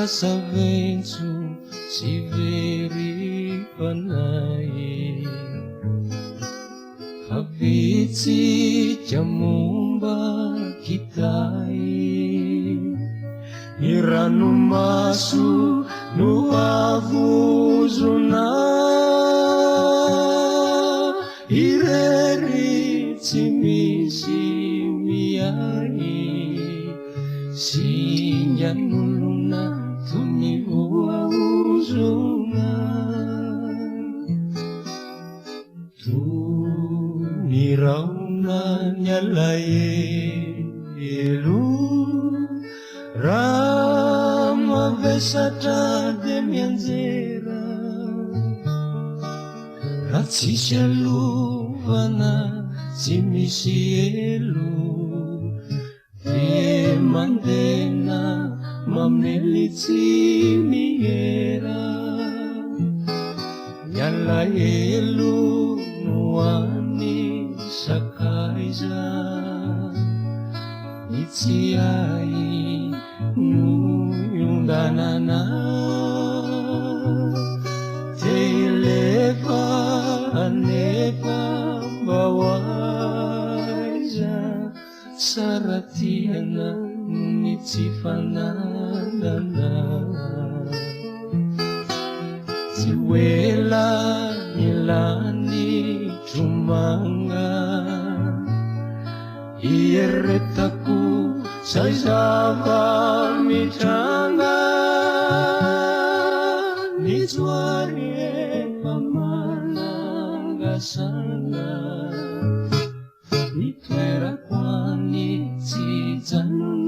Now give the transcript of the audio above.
Saventsy sy very panay, fa vitsika momba kitay. Ny ranomaso no avozona, irery tsy misy miay, singan'olona toy ny voahozona. Toy ny raona ny alahelo, raha mavesatra de mianjera, raha tsisy alovana tsy misy elo, de mandena mamely tsy mihera. Ny alahelo no any sakaiza, ny tsy ay no iondanana, telefa anefa mba hoaiza, tsara tiana ny tsy fananana. Tsy hoela ilany tromanga, ieretako zay zava-mitranga, ny tsoary efa manangasana, ny toerako any tsy janona.